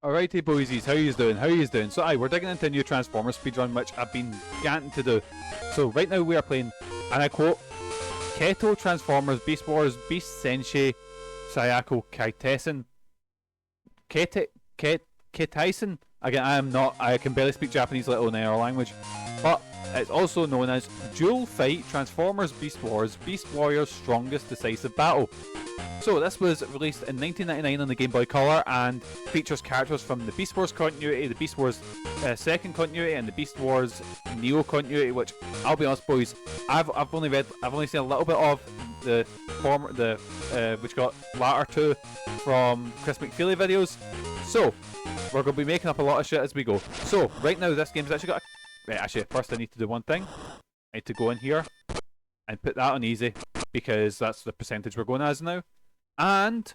Alrighty boysies, how yous doing? How yous doing? So we're digging into a new Transformers speedrun which I've been ganting to do. So right now we are playing, and I quote, Kettō Transformers Beast Wars Beast Senshi Saikyō Ketteisen. Ketteisen? Again, I can barely speak Japanese, let alone our language. But it's also known as Duel Fight Transformers Beast Wars Beast Warrior's Strongest Decisive Battle. So this was released in 1999 on the Game Boy Color and features characters from the Beast Wars continuity, the Beast Wars second continuity, and the Beast Wars Neo continuity. Which I'll be honest, boys, I've only seen a little bit of the which got latter two from Chris McFeely videos. So we're going to be making up a lot of shit as we go. So right now this game's actually got right, actually first I need to do one thing. I need to go in here and put that on easy because that's the percentage we're going as now. And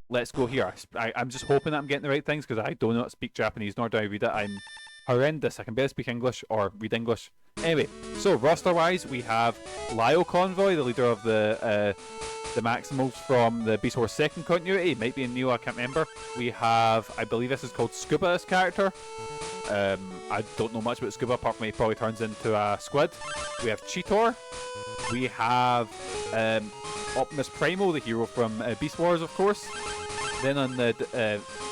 let's go here. I'm just hoping that I'm getting the right things because I don't know how to speak Japanese, nor do I read it. I'm horrendous. I can barely speak English or read English. Anyway, so roster-wise, we have Lio Convoy, the leader of the Maximals from the Beast Wars second continuity. It might be in Neo, I can't remember. We have, I believe this is called Scuba, this character. I don't know much about Scuba apart from he probably turns into a squid. We have Cheetor. We have Optimus Primal, the hero from Beast Wars, of course. Then on the,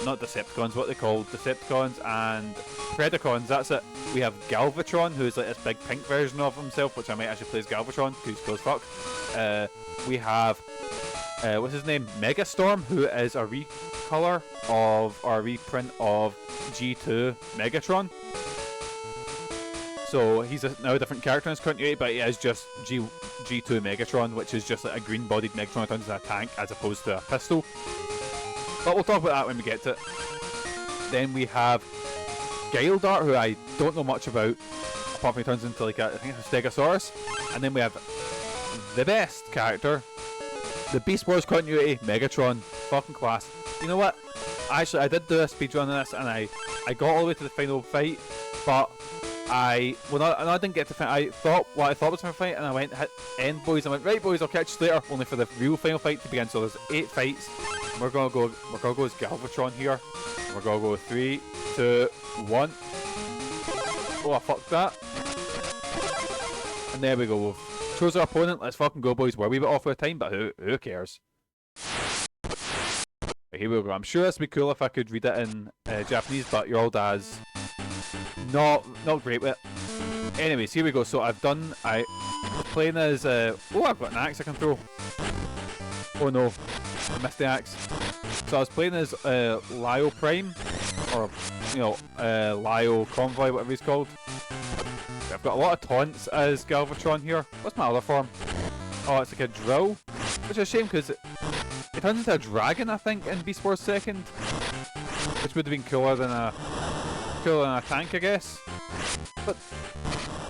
not Decepticons, what they call Decepticons and Predacons, that's it. We have Galvatron, who's like this big pink version of himself, which I might actually play as Galvatron, who's cool as fuck. We have, what's his name? Megastorm, who is a recolor of, or a reprint of G2 Megatron. So he's now a different character in his continuity, but he is just G2 Megatron, which is just like a green-bodied Megatron that turns into a tank as opposed to a pistol. But we'll talk about that when we get to it. Then we have Gildart, who I don't know much about, apart from he turns into like a, I think it's a Stegosaurus. And then we have the best character, the Beast Wars continuity, Megatron. Fucking class. You know what? Actually, I did do a speedrun on this, and I got all the way to the final fight, but I didn't get to fight. I thought what I thought was my fight, and I went hit end, boys. I went right, boys. I'll catch you later. Only for the real final fight to begin. So there's 8 fights. We're gonna go as Galvatron here. We're gonna go 3, 2, 1. Oh, I fucked that. And there we go. We've chose our opponent. Let's fucking go, boys. We're a wee bit off with time, but who cares? Right, here we go. I'm sure this would be cool if I could read it in Japanese, but your old dad's not great with it. Anyways, here we go. So I was playing as oh, I've got an axe I can throw. Oh no, I missed the axe. So I was playing as Lio Prime, or you know, Lio Convoy, whatever he's called. I've got a lot of taunts as Galvatron here. What's my other form? Oh, it's like a drill, which is a shame because it turns into a dragon, I think, in Beast Wars second, which would have been cooler than a tank, I guess. But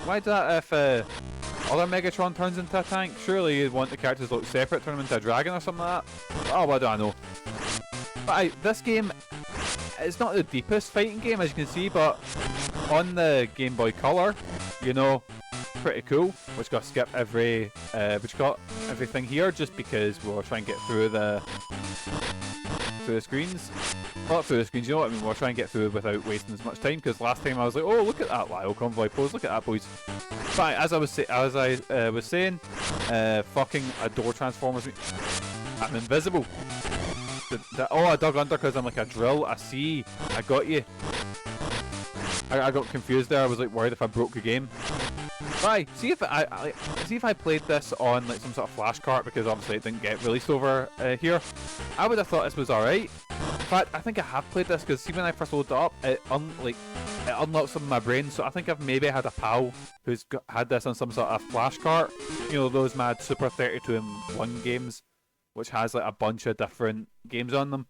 why do that if other Megatron turns into a tank? Surely you'd want the characters to look separate, turn them into a dragon or something like that. Oh, what do I know? But this game, it's not the deepest fighting game as you can see, but on the Game Boy Color, you know, pretty cool. We're just got to skip everything here just because we'll try and get through the screens. Not through the screens, you know what I mean? We'll try and get through without wasting as much time, because last time I was like, oh, look at that Lio Convoy pose, look at that, boys. But as I was saying, fucking adore Transformers. I'm invisible. Oh, I dug under because I'm like a drill. I see. I got you. I got confused there. I was like worried if I broke the game. Right, see if I played this on like some sort of flash cart, because obviously it didn't get released over here. I would have thought this was alright. In fact, I think I have played this because see when I first loaded it up, it unlocked some of my brain. So I think I've maybe had a pal who's had this on some sort of flash cart. You know, those mad Super 32-in-1 games, which has like a bunch of different games on them.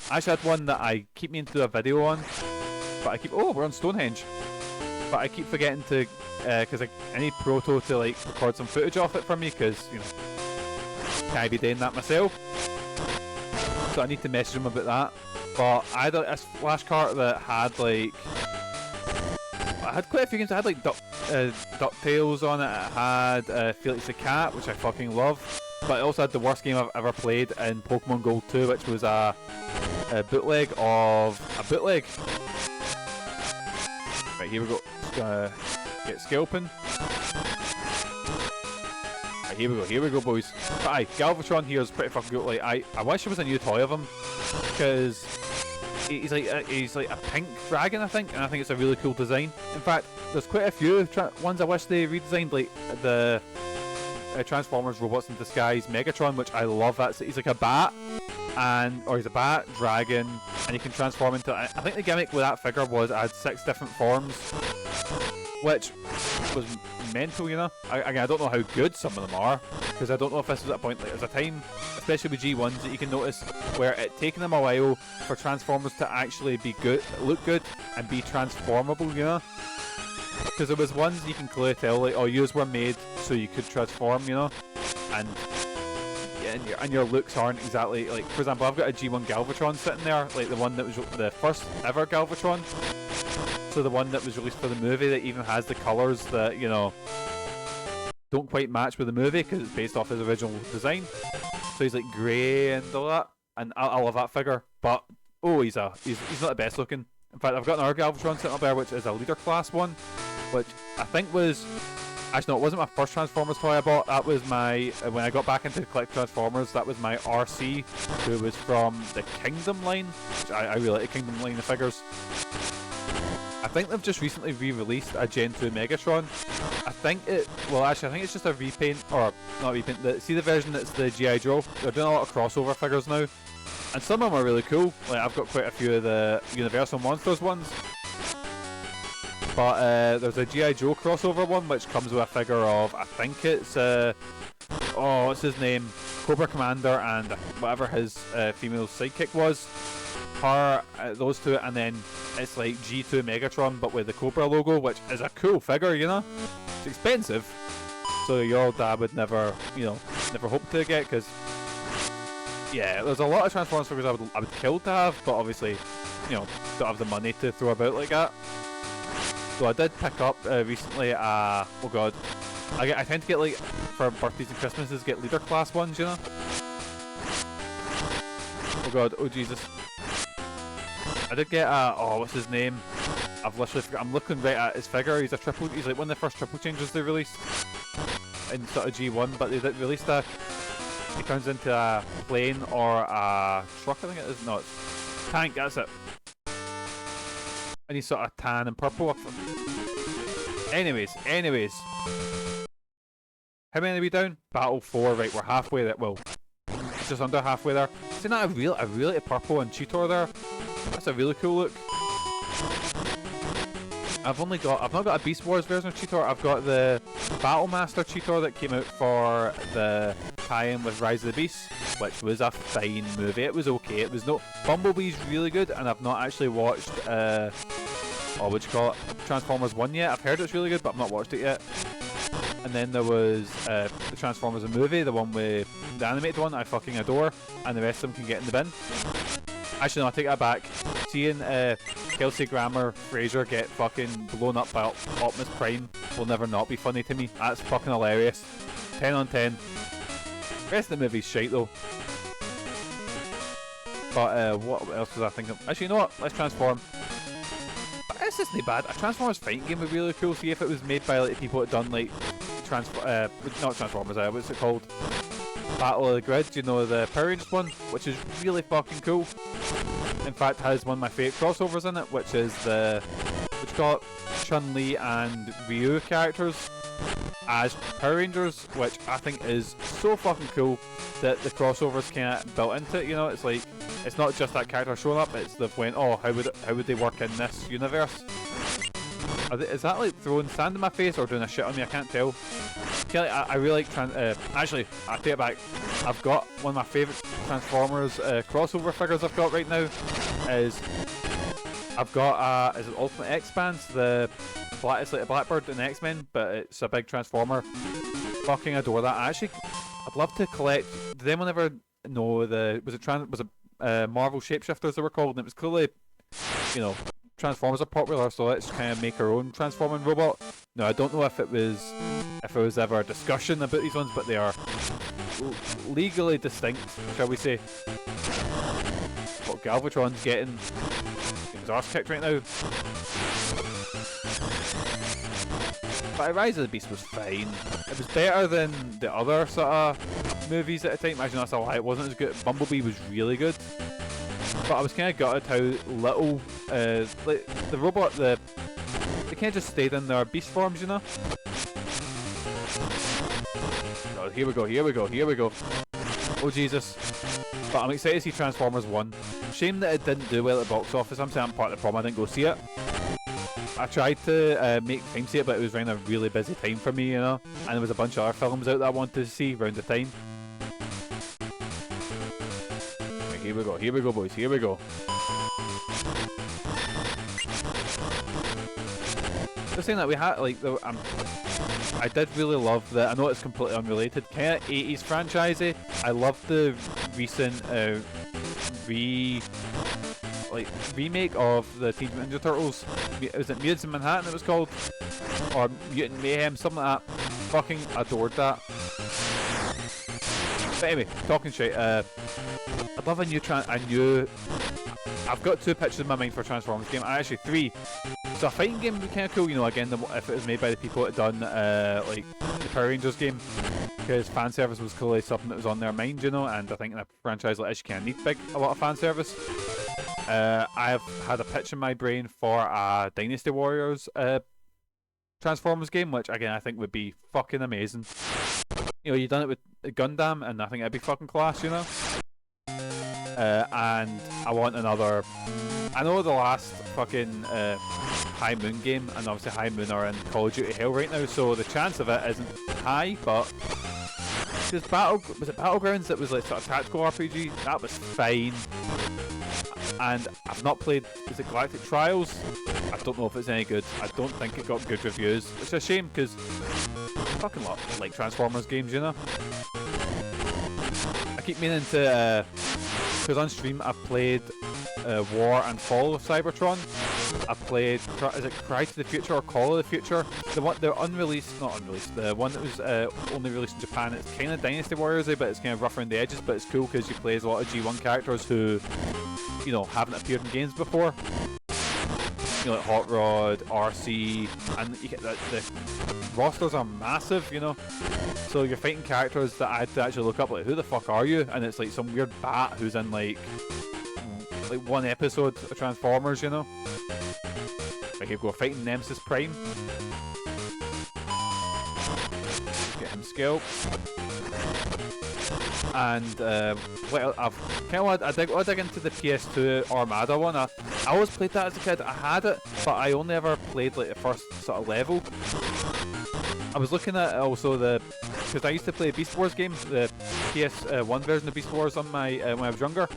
I actually had one that I keep meaning to do a video on, but oh, we're on Stonehenge. But I keep forgetting to, because I need Proto to like record some footage off it for me, because you know, can't be doing that myself. So I need to message him about that. But I had a flash cart that had like, I had quite a few games. I had like DuckTales on it. It had Felix the Cat, which I fucking love. But it also had the worst game I've ever played in Pokemon Gold 2, which was a a bootleg of a bootleg. Right, here we go. Just gonna get scalping. Right, here we go, boys. But aye, Galvatron here is pretty fucking good. Like, I wish there was a new toy of him, because he's like a pink dragon, I think, and I think it's a really cool design. In fact, there's quite a few ones I wish they redesigned, like the Transformers Robots in Disguise Megatron, which I love. He's like a bat, or he's a bat dragon, and he can transform into. I think the gimmick with that figure was I had 6 different forms, which was mental, you know. I don't know how good some of them are, because I don't know if this was at a point, like there's a time, especially with G1s, that you can notice where it taken them a while for Transformers to actually be good, look good, and be transformable, you know. Because there was ones you can clearly tell, like, oh, yours were made so you could transform, you know, and yeah, and your looks aren't exactly like. For example, I've got a G1 Galvatron sitting there, like the one that was the first ever Galvatron. So the one that was released for the movie, that even has the colours that, you know, don't quite match with the movie because it's based off his original design. So he's like grey and all that, and I love that figure. But oh, he's not the best looking. In fact, I've got another Galvatron sitting up there, which is a leader class one, which I think was actually no, it wasn't my first Transformers toy I bought. That was my when I got back into collect Transformers. That was my RC, who was from the Kingdom line. Which I really like the Kingdom line of figures. I think they've just recently re-released a Gen 2 Megatron. I think it's just a repaint, or not repaint. See the version that's the G.I. Joe? They're doing a lot of crossover figures now, and some of them are really cool. Like, I've got quite a few of the Universal Monsters ones. But there's a G.I. Joe crossover one, which comes with a figure of, I think it's, what's his name? Cobra Commander and whatever his female sidekick was. Those two, and then it's like G2 Megatron but with the Cobra logo, which is a cool figure, you know. It's expensive, so your old dad would never hope to get, because yeah, there's a lot of Transformers figures I would kill to have, but obviously, you know, don't have the money to throw about like that. So I did pick up recently. Oh god, I tend to get, like, for birthdays and Christmases, get leader class ones, you know. Oh god, oh Jesus. I did get what's his name? I've literally forgot. I'm looking right at his figure. He's like one of the first triple changes they released in sort of G1, but they did release that. He turns into a plane or a truck, I think it is. No, it's tank, that's it. And he's sort of tan and purple. Anyways. How many are we down? Battle 4, right, we're halfway there. Well, just under halfway there. See, now I really like purple and Cheetor there. That's a really cool look. I've not got a Beast Wars version of Cheetor. I've got the Battle Master Cheetor that came out for the tie-in with Rise of the Beasts, which was a fine movie. It was okay. It was no Bumblebee's really good, and I've not actually watched Transformers 1 yet. I've heard it's really good, but I've not watched it yet. And then there was the Transformers the movie, the one with the animated one I fucking adore, and the rest of them can get in the bin. Actually, no, I take that back. Seeing Kelsey Grammer Fraser get fucking blown up by Optimus Prime will never not be funny to me. That's fucking hilarious. 10 on 10. The rest of the movie's shite though. But what else was I thinking? Actually, you know what? Let's transform. But this isn't bad. A Transformers fighting game would be really cool. See if it was made by like people that done like not Transformers. What's it called? Battle of the Grid, you know, the Power Rangers one, which is really fucking cool. In fact, has one of my favourite crossovers in it, which is which got Chun-Li and Ryu characters as Power Rangers, which I think is so fucking cool that the crossovers kind of built into it. You know, it's like it's not just that character showing up; it's they've went, oh, how would they work in this universe? Is that like throwing sand in my face or doing a shit on me? I can't tell. I really like actually, I take it back. I've got one of my favourite Transformers crossover figures I've got right now. I've got is it Ultimate X-Band? It's like a Blackbird in X-Men, but it's a big Transformer. Fucking adore that. I'd love to collect. Did anyone ever know was it Marvel Shapeshifters they were called? And it was clearly, you know, Transformers are popular, so let's kind of make our own transforming robot. No, I don't know if it was ever a discussion about these ones, but they are legally distinct, shall we say. Oh Galvatron's getting his arse kicked right now. But Rise of the Beast was fine. It was better than the other sort of movies at the time. Actually, that's a lie. It wasn't as good. Bumblebee was really good. But I was kind of gutted how little like the robot, they kind of just stayed in their beast forms, you know. Oh, here we go, here we go, here we go. Oh Jesus. But I'm excited to see Transformers 1. Shame that it didn't do well at the box office. I'm saying I'm part of the problem. I didn't go see it. I tried to make time to see it, but it was around a really busy time for me, you know. And there was a bunch of other films out that I wanted to see around the time. Okay, here we go, boys, here we go. Just saying that we had, like, I did really love the, I know it's completely unrelated, kind of 80s franchisey. I love the recent remake of the Teenage Mutant Ninja Turtles. Was it Mutants in Manhattan it was called? Or Mutant Mayhem, something like that. Fucking adored that. But anyway, talking shit, I'd love a new I've got 2 pictures in my mind for a Transformers game, actually 3. So a fighting game would be kind of cool, you know, again, if it was made by the people that had done, like, the Power Rangers game. Because fan service was clearly something that was on their mind, you know, and I think in a franchise like this you kind of need a lot of fan service. I've had a pitch in my brain for a Dynasty Warriors Transformers game, which again I think would be fucking amazing. You know, you've done it with Gundam, and I think it'd be fucking class, you know. And I want another. I know the last fucking High Moon game, and obviously High Moon are in Call of Duty Hell right now, so the chance of it isn't high, but. Was it Battlegrounds that was like sort of tactical RPG? That was fine. And I've not played, is it Galactic Trials? I don't know if it's any good. I don't think it got good reviews. It's a shame because I fucking like Transformers games, you know? I keep meaning to, because on stream I've played War and Fall of Cybertron. I've played, is it Cry to the Future or Call of the Future? The unreleased, not unreleased, the one that was only released in Japan. It's kind of Dynasty Warriors-y, but it's kind of rough around the edges, but it's cool because you play as a lot of G1 characters who, you know, haven't appeared in games before. You know, like Hot Rod, RC, and you get the rosters are massive, you know. So you're fighting characters that I had to actually look up, like, who the fuck are you? And it's like some weird bat who's in like one episode of Transformers, you know. Like, if we're fighting Nemesis Prime. Let's get him scalped. And well, I've kind of want to dig into the PS2 Armada one. I always played that as a kid. I had it, but I only ever played like the first sort of level. I was looking at also because I used to play Beast Wars game, the PS1 version of Beast Wars on my when I was younger,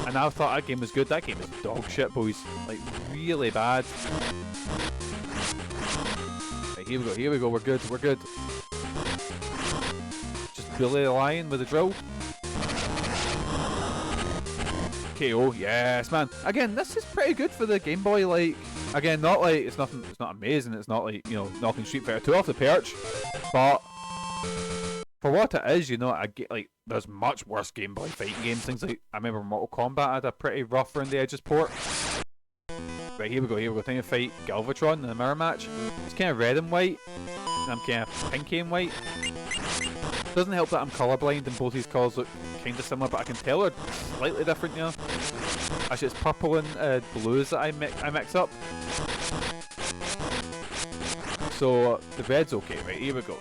and I thought that game was good. That game is dog shit, boys. Like, really bad. Right, here we go, we're good, we're good. Just bully the lion with a drill. KO, yes, man. Again, this is pretty good for the Game Boy. Like, again, not like it's not amazing. It's not like, you know, knocking Street Fighter 2 off the perch, but for what it is, you know, I get like there's much worse Game Boy fighting games. Things like I remember Mortal Kombat had a pretty rough around the edges port. Right, here we go. Time to fight Galvatron in a mirror match. It's kind of red and white, and I'm kind of pinky and white. Doesn't help that I'm colourblind and both these colours look kind of similar, but I can tell they're slightly different, you know. Actually, it's purple and blues that I mix up. So the red's okay, right? Here we go.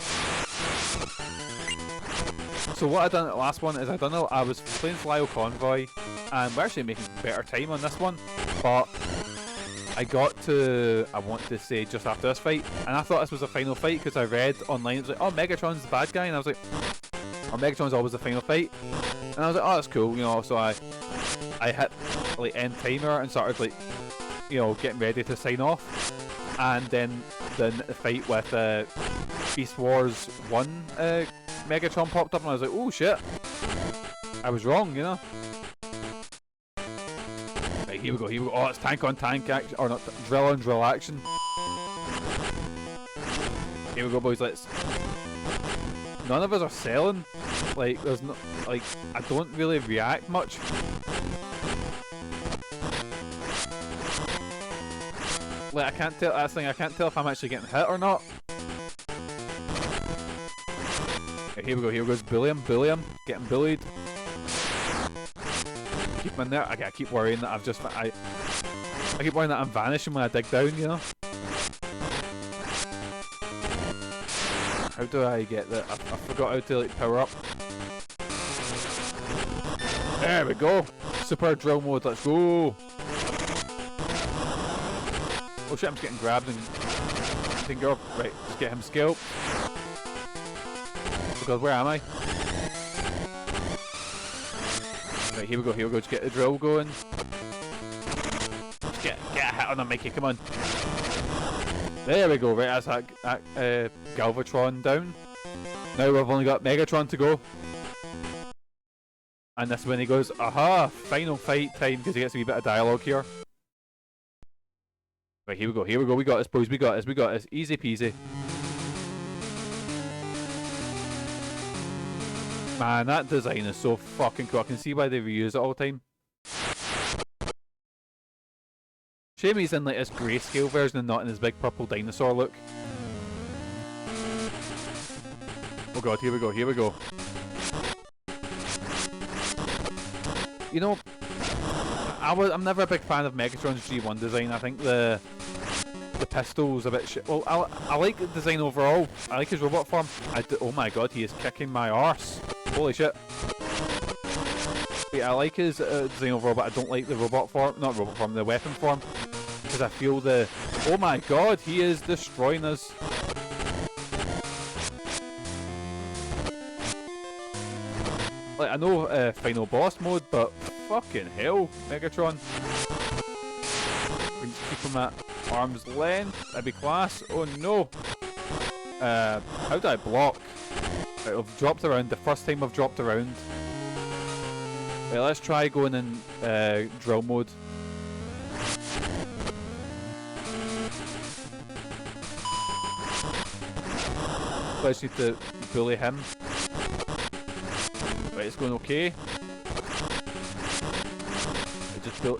So what I done at the last one is I was playing Flyo Convoy, and we're actually making better time on this one, but I got to, I want to say, just after this fight, and I thought this was a final fight because I read online, it was like, oh, Megatron's the bad guy, and I was like, oh, Megatron's always the final fight, and I was like, oh, that's cool, you know. So I hit like end timer and started like, you know, getting ready to sign off, and then the fight with Beast Wars 1 Megatron popped up, and I was like, oh shit, I was wrong, you know. Right, here we go. Oh, it's tank on tank action, or not, drill on drill action. Here we go, boys. None of us are selling. Like, there's no, like, I don't really react much. Like, I can't tell. That's the thing. I can't tell if I'm actually getting hit or not. Okay, here we go. Here we go. Bully him. Bully him. Getting bullied. Keep him in there. I keep worrying that I've just. I keep worrying that I'm vanishing when I dig down. You know. How do I get that? I forgot how to like power up. There we go. Super drill mode. Let's go. Oh shit! I'm just getting grabbed and taken care of. Right, let's get him scalped. Oh god, where am I? Right, here we go. Here we go. Just get the drill going. Just get a hit on him, Mikey. Come on. There we go. Right, that's that Galvatron down. Now we've only got Megatron to go. And this is when he goes, aha, final fight time, because he gets a wee bit of dialogue here. Right, here we go, here we go. We got this, boys. We got this, we got this. Easy peasy. Man, that design is so fucking cool. I can see why they reuse it all the time. Shame he's in like this grayscale version and not in his big purple dinosaur look. Oh god, here we go, here we go. You know, I'm never a big fan of Megatron's G1 design. I think the pistol's a bit shit. Well, I like the design overall. I like his robot form. Oh my god, he is kicking my arse. Holy shit. Yeah, I like his design overall, but I don't like the robot form. Not robot form, the weapon form. Because I feel the... Oh my god, he is destroying us. Like, I know final boss mode, but fucking hell, Megatron. We can just keep him at arm's length. That'd be class. Oh no. How do I block? Right, I've dropped around. The first time I've dropped around. Right, let's try going in drill mode. I just need to bully him. Right, it's going okay.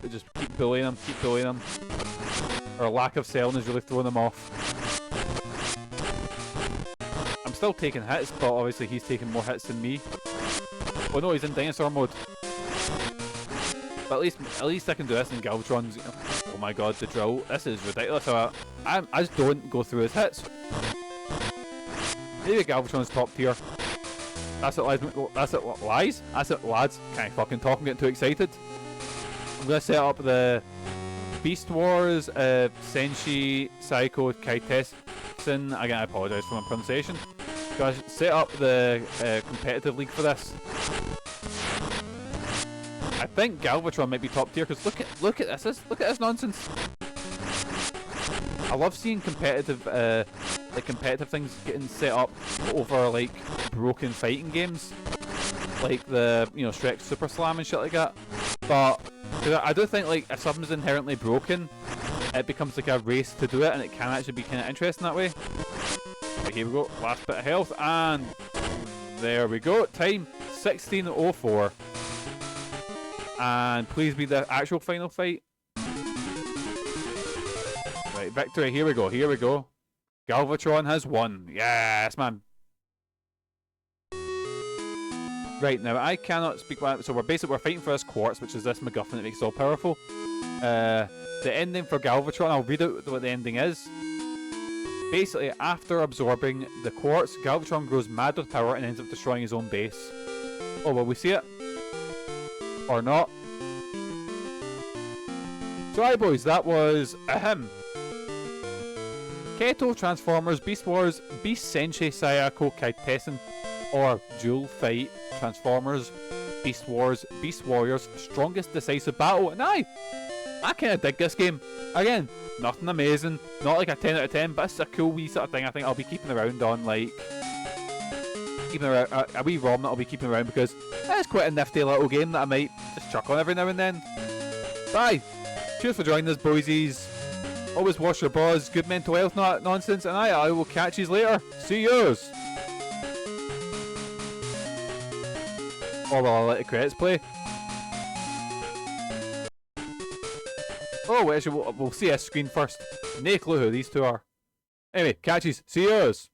Just keep bullying him, keep bullying him. Our lack of selling is really throwing him off. I'm still taking hits, but obviously he's taking more hits than me. Oh no, he's in dinosaur mode. But at least I can do this in Galvatron's. You know. Oh my god, the drill. This is ridiculous. I just don't go through his hits. Maybe Galvatron's top tier. That's it, lies. That's it, lies? That's it, lads. Can't fucking talk, I'm getting too excited. I'm gonna set up the Beast Wars, Senshi Saikyō Ketteisen. Again, I apologise for my pronunciation. Gotta set up the competitive league for this. I think Galvatron might be top tier because look at this. Look at this nonsense. I love seeing competitive competitive things getting set up over like broken fighting games, like the Shrek Super Slam and shit like that. But I do think like if something's inherently broken, it becomes like a race to do it, and it can actually be kind of interesting that way. Right, here we go, last bit of health, and there we go. Time 16:04, and please be the actual final fight. Right, victory. Here we go. Here we go. Galvatron has won. Yes, man. Right, now I cannot speak about it. So we're fighting for this quartz, which is this MacGuffin that makes it all powerful. The ending for Galvatron, I'll read out what the ending is. Basically, after absorbing the quartz, Galvatron grows mad with power and ends up destroying his own base. Oh, will we see it? Or not? So aye boys, that was ahem. Kettō Transformers Beast Wars Beast Senshi Saikyō Ketteisen, or Duel Fight Transformers Beast Wars Beast Warriors Strongest Decisive Battle. And I kind of dig this game. Again, nothing amazing, not like a 10 out of 10, but it's a cool wee sort of thing I think I'll be keeping around on, like keeping around, a wee ROM that I'll be keeping around because it's quite a nifty little game that I might just chuck on every now and then. Bye. Cheers for joining us, boysies. Always wash your balls, good mental health nonsense, and I will catch you later. See yous! Or will I let the credits play? Oh, wait, actually, we'll see a screen first. No clue who these two are. Anyway, catches. See yous.